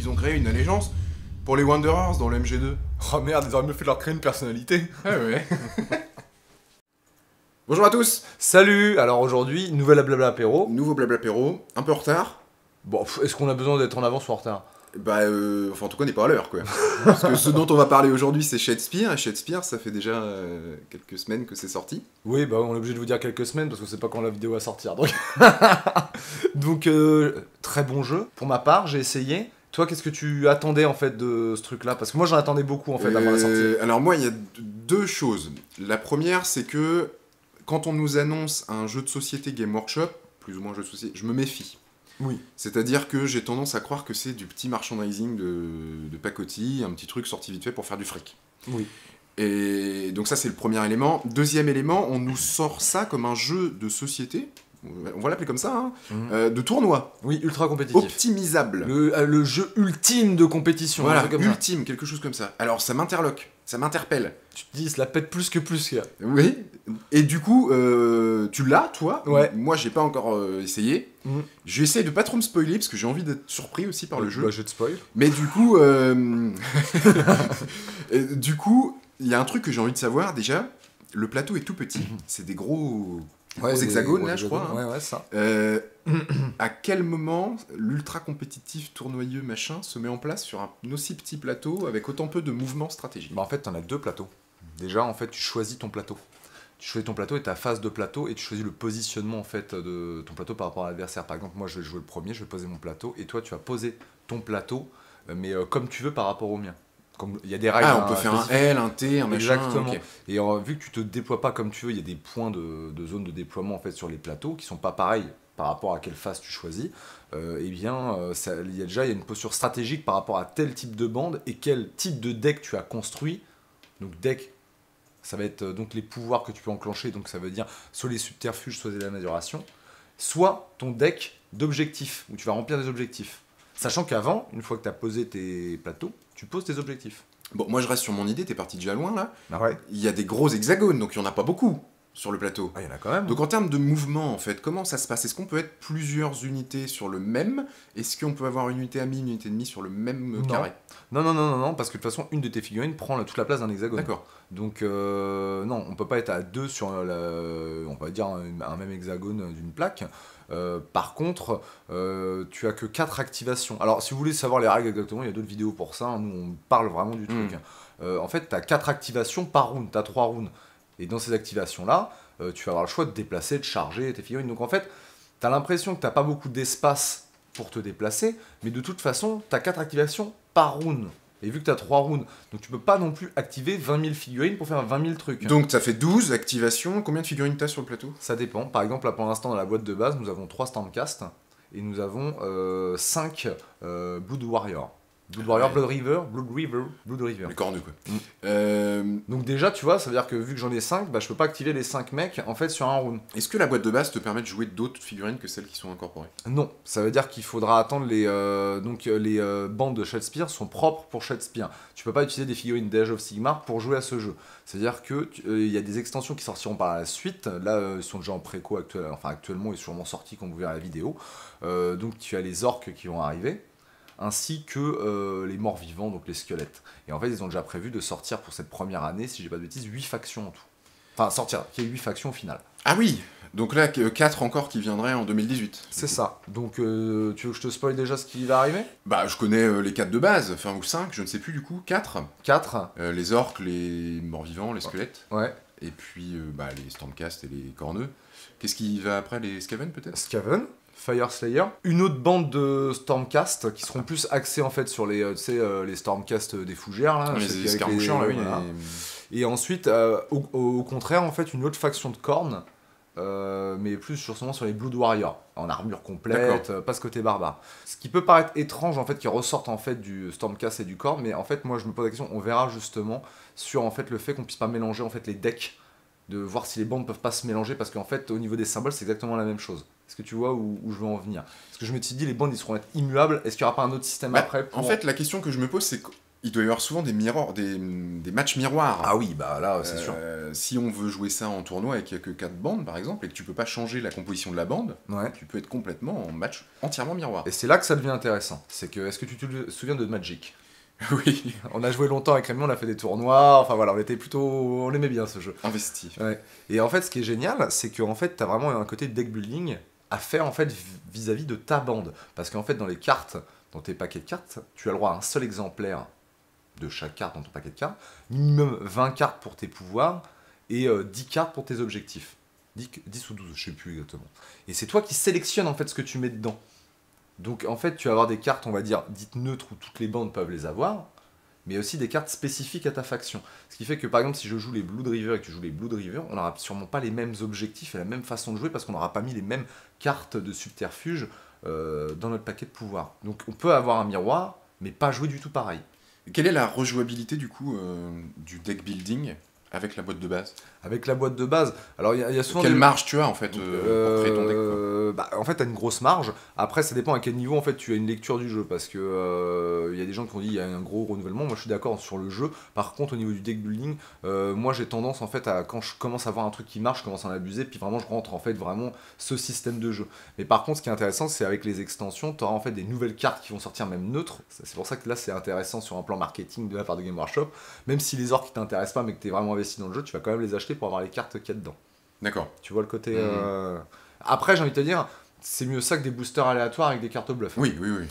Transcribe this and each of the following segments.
ils ont créé une allégeance pour les Wanderers dans le MG2. Oh merde, ils auraient mieux fait de leur créer une personnalité. Ah ouais. Bonjour à tous. Salut. Alors aujourd'hui, nouvelle blabla apéro. Nouveau blabla apéro, un peu en retard. Bon, est-ce qu'on a besoin d'être en avance ou en retard? Bah, enfin, en tout cas, on n'est pas à l'heure, quoi. Parce que ce dont on va parler aujourd'hui, c'est Shadespire. Et Shadespire, ça fait déjà quelques semaines que c'est sorti. Oui, bah on est obligé de vous dire quelques semaines parce que c'est pas quand la vidéo va sortir. Donc très bon jeu. Pour ma part, j'ai essayé. Toi, qu'est-ce que tu attendais en fait de ce truc-là? Parce que moi, j'en attendais beaucoup en fait avant la sortie. Alors moi, il y a deux choses. La première, c'est que quand on nous annonce un jeu de société Game Workshop, plus ou moins jeu de société, je me méfie. Oui. C'est-à-dire que j'ai tendance à croire que c'est du petit merchandising de pacotille, un petit truc sorti vite fait pour faire du fric. Oui. Et donc ça, c'est le premier élément. Deuxième élément, on nous sort ça comme un jeu de société, on va l'appeler comme ça, hein, de tournoi. Oui, ultra compétitif. Optimisable. Le jeu ultime de compétition. Voilà, comme ultime, quelque chose comme ça. Alors ça m'interloque, ça m'interpelle. Tu te dis, il se la pète plus que plus, gars. Oui, et du coup, tu l'as, toi. Ouais. Moi, j'ai pas encore essayé. Je vais essayer de pas trop me spoiler, parce que j'ai envie d'être surpris aussi par le jeu. Bah, je te spoil. Mais du coup, il y a un truc que j'ai envie de savoir, déjà. Le plateau est tout petit. C'est des gros hexagones, là, je crois. Ouais, ouais, ça. À quel moment l'ultra compétitif tournoyeux machin se met en place sur un aussi petit plateau avec autant peu de mouvements stratégiques? Bah en fait, t'en as deux plateaux. Déjà, en fait, tu choisis ton plateau. Tu choisis ton plateau et ta phase de plateau et tu choisis le positionnement en fait de ton plateau par rapport à l'adversaire. Par exemple, moi, je vais jouer le premier, je vais poser mon plateau et toi, tu vas poser ton plateau, mais comme tu veux par rapport au mien. Il y a des règles. Ah, on peut faire un L, un T, un machin. Exactement. Okay. Et vu que tu te déploies pas comme tu veux, il y a des points de zone de déploiement en fait sur les plateaux qui sont pas pareils par rapport à quelle phase tu choisis. Eh bien, il y a une posture stratégique par rapport à tel type de bande et quel type de deck tu as construit. Donc deck, ça va être donc les pouvoirs que tu peux enclencher, donc ça veut dire soit les subterfuges, soit la majoration, soit ton deck d'objectifs, où tu vas remplir des objectifs. Sachant qu'avant, une fois que tu as posé tes plateaux, tu poses tes objectifs. Bon, moi je reste sur mon idée, t'es parti déjà loin là. Ah ouais. Il y a des gros hexagones, donc il n'y en a pas beaucoup sur le plateau. Ah, il y en a quand même. Donc en termes de mouvement, en fait, comment ça se passe? Est-ce qu'on peut être plusieurs unités sur le même? Est-ce qu'on peut avoir une unité amie, une unité ennemie sur le même carré? Non, parce que de toute façon, une de tes figurines prend toute la place d'un hexagone. D'accord. Donc, non, on peut pas être à deux sur, on va dire, un même hexagone d'une plaque. Par contre, tu as que 4 activations. Alors, si vous voulez savoir les règles exactement, il y a d'autres vidéos pour ça. Nous, on parle vraiment du truc. En fait, tu as 4 activations par round. Tu as 3 rounds. Et dans ces activations-là, tu vas avoir le choix de déplacer, de charger tes figurines. Donc, en fait, tu as l'impression que tu n'as pas beaucoup d'espace pour te déplacer. Mais de toute façon, tu as 4 activations par round. Et vu que tu as 3 rounds, donc tu peux pas non plus activer 20 000 figurines pour faire 20 000 trucs. Donc ça fait 12 activations. Combien de figurines tu as sur le plateau? Ça dépend. Par exemple, là pour l'instant, dans la boîte de base, nous avons 3 Stormcast et nous avons 5 Blood Warrior. Blood Warrior, Blood River. Les cornus, quoi. Donc déjà, tu vois, ça veut dire que vu que j'en ai 5, bah, je peux pas activer les 5 mecs en fait sur un round. Est-ce que la boîte de base te permet de jouer d'autres figurines que celles qui sont incorporées? Non, ça veut dire qu'il faudra attendre les bandes de Shadespire sont propres pour Shadespire. Tu peux pas utiliser des figurines d'Age of Sigmar pour jouer à ce jeu. C'est-à-dire que il y a des extensions qui sortiront par la suite. Là, ils sont déjà en préco actuellement, ils sont sûrement sortis quand vous verrez la vidéo. Donc tu as les orques qui vont arriver, ainsi que les morts vivants, donc les squelettes. Et en fait, ils ont déjà prévu de sortir pour cette première année, si j'ai pas de bêtises, 8 factions en tout. Enfin, sortir, qu'il y ait 8 factions au final. Ah oui. Donc là, 4 encore qui viendraient en 2018. C'est ça. Donc, tu veux que je te spoil déjà ce qui va arriver? Bah, je connais les 4 de base, enfin, ou 5, je ne sais plus du coup. 4. 4. Les orques, les morts-vivants, les squelettes. Ouais. Et puis, les Stormcast et les corneux. Qu'est-ce qui va après, les Skaven peut-être? Skaven, Fire Slayer. Une autre bande de Stormcast qui seront plus axés en fait sur les, les Stormcast des fougères. Là, les escarmoucheurs, là, oui. Voilà. Et ensuite, au contraire, en fait, une autre faction de cornes. Mais plus justement sur les Blood Warriors, en armure complète, pas ce côté barbare. Ce qui peut paraître étrange en fait, qui ressortent en fait du Stormcast et du Corn, mais en fait moi je me pose la question, on verra justement sur en fait le fait qu'on puisse pas mélanger en fait les decks, de voir si les bandes peuvent pas se mélanger, parce qu'en fait au niveau des symboles c'est exactement la même chose. Est-ce que tu vois où je veux en venir? Parce que je me suis dit les bandes ils seront être immuables, est-ce qu'il y aura pas un autre système après pour... En fait la question que je me pose c'est Il doit y avoir souvent des matchs miroirs. Ah oui, bah là, c'est sûr. Si on veut jouer ça en tournoi et qu'il n'y a que 4 bandes, par exemple, et que tu peux pas changer la composition de la bande, Ouais. tu peux être complètement en match entièrement miroir. Et c'est là que ça devient intéressant. C'est que, est-ce que tu te souviens de Magic? Oui, On a joué longtemps avec Rémi, on a fait des tournois, enfin voilà, on aimait bien ce jeu. investi. Ouais. Et en fait, ce qui est génial, c'est que en fait, t'as vraiment un côté deck building à faire en fait vis-à-vis de ta bande. Parce qu'en fait, dans les cartes, dans tes paquets de cartes, tu as le droit à un seul exemplaire de chaque carte dans ton paquet de cartes, minimum 20 cartes pour tes pouvoirs et 10 cartes pour tes objectifs. 10 ou 12, je sais plus exactement. Et c'est toi qui sélectionnes en fait ce que tu mets dedans. Donc en fait, tu vas avoir des cartes, on va dire, dites neutres où toutes les bandes peuvent les avoir, mais aussi des cartes spécifiques à ta faction. Ce qui fait que par exemple, si je joue les Blood River et que tu joues les Blood River, on n'aura sûrement pas les mêmes objectifs et la même façon de jouer parce qu'on n'aura pas mis les mêmes cartes de subterfuge dans notre paquet de pouvoir. Donc on peut avoir un miroir, mais pas jouer du tout pareil. Quelle est la rejouabilité du coup du deck building avec la boîte de base? Avec la boîte de base, alors il y a souvent Quelle des- marge tu as en fait pour créer ton deck quoi? Bah, en fait, tu as une grosse marge. Après, ça dépend à quel niveau en fait tu as une lecture du jeu. Parce que y a des gens qui ont dit il y a un gros renouvellement. Moi, je suis d'accord sur le jeu. Par contre, au niveau du deck building, moi j'ai tendance en fait à quand je commence à voir un truc qui marche, je commence à en abuser. Puis vraiment, je rentre en fait vraiment ce système de jeu. Mais par contre, ce qui est intéressant, c'est avec les extensions, tu auras en fait des nouvelles cartes qui vont sortir même neutres. C'est pour ça que là, c'est intéressant sur un plan marketing de la part de Game Workshop. Même si les orques qui t'intéressent pas, mais que tu es vraiment investi dans le jeu, tu vas quand même les acheter pour avoir les cartes qu'il y a dedans. D'accord. Tu vois le côté. Mhm. Après, j'ai envie de te dire, c'est mieux ça que des boosters aléatoires avec des cartes bluff. Oui, oui, oui.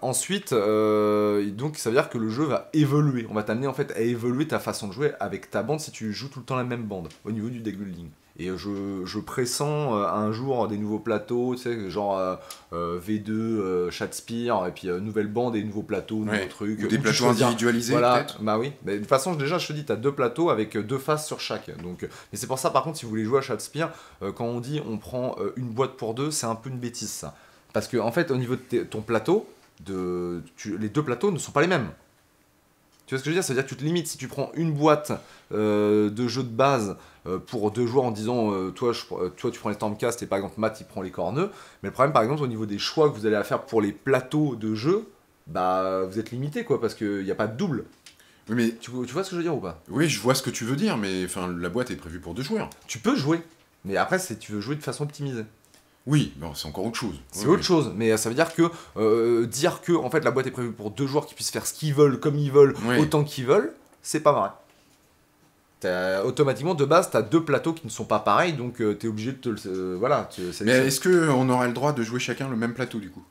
Ensuite, donc ça veut dire que le jeu va évoluer. On va t'amener en fait à évoluer ta façon de jouer avec ta bande si tu joues tout le temps la même bande au niveau du deck building. Et je pressens un jour des nouveaux plateaux, tu sais, genre V2, Shadspire, et puis nouvelle bande et nouveaux plateaux, nouveaux Ouais. trucs. Ou des Où tu plateaux choisis individualisés voilà, peut-être. bah oui. Mais de toute façon, déjà, je te dis, tu as deux plateaux avec deux faces sur chaque. Donc, et c'est pour ça, par contre, si vous voulez jouer à Shadspire, quand on dit on prend une boîte pour deux, c'est un peu une bêtise ça. Parce que, en fait, au niveau de ton plateau, les deux plateaux ne sont pas les mêmes. Tu vois ce que je veux dire? C'est-à-dire que tu te limites. Si tu prends une boîte de jeu de base pour deux joueurs en disant toi, tu prends les Stormcast et par exemple Matt il prend les corneux. Mais le problème, par exemple, au niveau des choix que vous allez faire pour les plateaux de jeu, bah vous êtes limité quoi parce qu'il n'y a pas de double. Oui, mais Tu vois ce que je veux dire ou pas? oui, je vois ce que tu veux dire, mais enfin, la boîte est prévue pour 2 joueurs. Tu peux jouer. Mais après, tu veux jouer de façon optimisée. Oui, bon, c'est encore autre chose. C'est Oui, autre chose, mais ça veut dire que dire que en fait la boîte est prévue pour deux joueurs qui puissent faire ce qu'ils veulent, comme ils veulent, Oui. autant qu'ils veulent, c'est pas vrai. Automatiquement, de base, t'as deux plateaux qui ne sont pas pareils, donc t'es obligé de te le. Voilà. Mais est-ce qu'on aurait le droit de jouer chacun le même plateau du coup?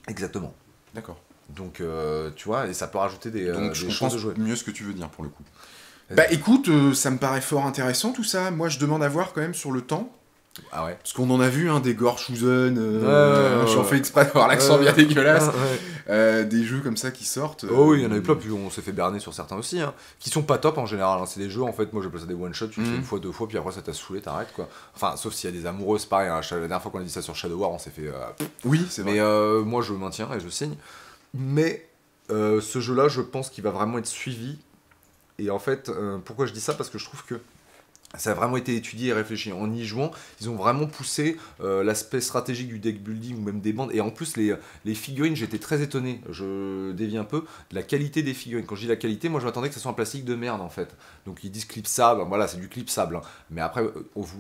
Exactement. D'accord. Donc, tu vois, et ça peut rajouter des, Donc je des comprends choses de jouer. mieux ce que tu veux dire pour le coup. Vas-y. Bah écoute, ça me paraît fort intéressant tout ça. Moi je demande à voir quand même sur le temps. Ah ouais. Parce qu'on en a vu des Gorshusen, Ouais. j'en fais exprès d'avoir l'accent bien dégueulasse. Ouais. Des jeux comme ça qui sortent. Oh oui, il y en avait plein, puis on s'est fait berner sur certains aussi, hein, qui sont pas top en général. Hein. C'est des jeux, en fait, moi j'appelle ça des one-shot, tu le fais une fois, deux fois, puis après ça t'a saoulé, t'arrêtes quoi. Enfin, sauf s'il y a des amoureuses, pareil, hein, la dernière fois qu'on a dit ça sur Shadow War, on s'est fait. Oui, c'est vrai. Mais moi je maintiens et je signe. Mais ce jeu-là, je pense qu'il va vraiment être suivi. Et en fait, pourquoi je dis ça? Parce que je trouve que ça a vraiment été étudié et réfléchi. En y jouant, ils ont vraiment poussé l'aspect stratégique du deck building ou même des bandes. Et en plus, les figurines, j'étais très étonné. Je dévie un peu de la qualité des figurines. Quand je dis la qualité, moi je m'attendais que ce soit un plastique de merde en fait. Donc ils disent clipsable, voilà, c'est du clipsable. Hein. Mais après,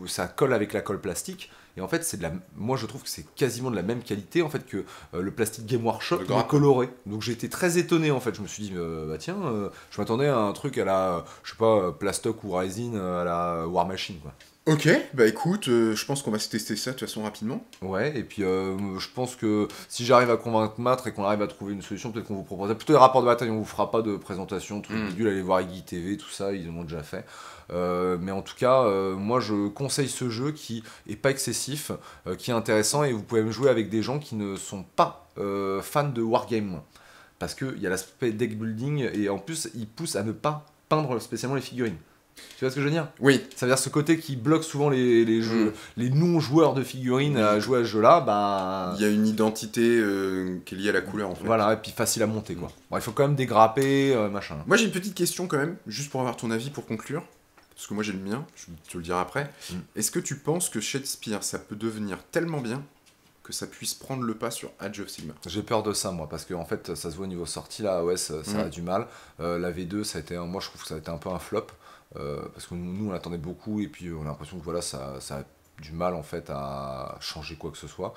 ça colle avec la colle plastique. Et en fait, moi je trouve que c'est quasiment de la même qualité en fait que le plastique Game Workshop, Le mais grappe. coloré. Donc j'ai été très étonné en fait. Je me suis dit, bah tiens, je m'attendais à un truc à la, je sais pas, Plastoc ou Ryzen à la War Machine quoi. Ok, bah écoute, je pense qu'on va se tester ça de toute façon rapidement. Ouais, et puis je pense que si j'arrive à convaincre Matre et qu'on arrive à trouver une solution, peut-être qu'on vous proposera plutôt des rapports de bataille, on vous fera pas de présentation, truc bidule, allez voir Iggy TV, tout ça, ils en ont déjà fait. Mais en tout cas, moi je conseille ce jeu qui est pas excessif, qui est intéressant et vous pouvez me jouer avec des gens qui ne sont pas fans de Wargame. Parce qu'il y a l'aspect deck building et en plus il pousse à ne pas peindre spécialement les figurines. Tu vois ce que je veux dire? Oui, Ça veut dire ce côté qui bloque souvent les jeux, les non-joueurs de figurines à jouer à ce jeu-là, bah. il y a une identité qui est liée à la couleur en fait. Voilà, et puis facile à monter quoi. Bon, il faut quand même dégrapper, machin. Moi j'ai une petite question quand même, juste pour avoir ton avis pour conclure. Parce que moi j'ai le mien, je te le dirai après. Est-ce que tu penses que Shakespeare ça peut devenir tellement bien que ça puisse prendre le pas sur Age of Sigmar. J'ai peur de ça, moi, parce qu'en fait, ça se voit au niveau sortie, là, ouais, ça a du mal. La V2, ça a été, moi, je trouve que ça a été un peu un flop, parce que nous, on attendait beaucoup, et puis on a l'impression que voilà, ça a du mal, en fait, à changer quoi que ce soit.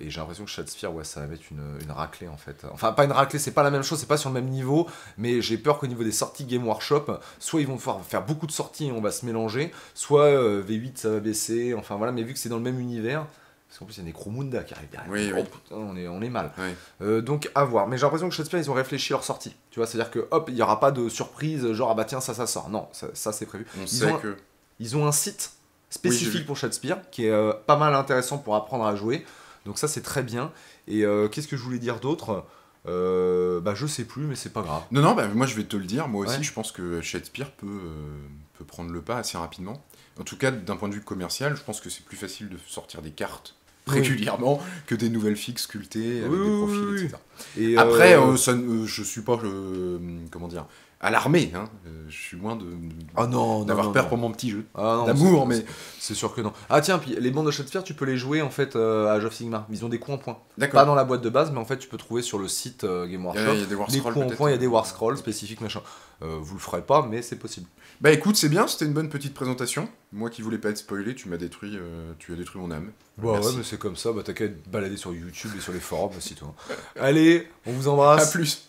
Et j'ai l'impression que Shadesphere, ouais, ça va mettre une raclée, en fait. Enfin, pas une raclée, c'est pas la même chose, c'est pas sur le même niveau, mais j'ai peur qu'au niveau des sorties Game Workshop, soit ils vont devoir faire beaucoup de sorties et on va se mélanger, soit V8 ça va baisser, enfin voilà, mais vu que c'est dans le même univers, parce qu'en plus il y a Necromunda qui arrive derrière. Oui, Oh, oui. putain, on est mal. Oui. Donc à voir. Mais j'ai l'impression que Shadesphere, ils ont réfléchi leur sortie. Tu vois, c'est-à-dire que hop, il n'y aura pas de surprise, genre ah bah tiens, ça sort. Non, ça c'est prévu. On sait que... Ils ont un site Oui, j'ai spécifique vu. pour Shadesphere qui est pas mal intéressant pour apprendre à jouer. Donc ça c'est très bien. Et qu'est-ce que je voulais dire d'autre bah je sais plus, mais c'est pas grave. Non, bah, moi je vais te le dire, moi aussi Ouais. je pense que Shadesphere peut prendre le pas assez rapidement. En tout cas, d'un point de vue commercial, je pense que c'est plus facile de sortir des cartes Oui. régulièrement que des nouvelles fixes sculptées avec Oui, des profils, oui, oui. etc. Et Après, je suis pas, comment dire, alarmé, hein. Je suis loin ah non, d'avoir non, peur non. pour mon petit jeu. Ah non, D'amour, c'est- mais... c'est sûr que non. Ah tiens, puis les bandes de Shadesphere, tu peux les jouer en fait à Age of Sigmar. Ils ont des coups en points. Pas D'accord. dans la boîte de base, mais en fait tu peux trouver sur le site Game Il Workshop y a des War des Scrolls, coups en peut-être. points, il y a des War Scrolls spécifiques, machin. Vous le ferez pas, mais c'est possible. Bah écoute, c'est bien, c'était une bonne petite présentation. Moi qui voulais pas être spoilé, tu as détruit mon âme. Bah Merci. ouais, mais c'est comme ça, bah t'as qu'à être baladé sur YouTube et sur les forums, c'est tout. Allez, on vous embrasse. À plus.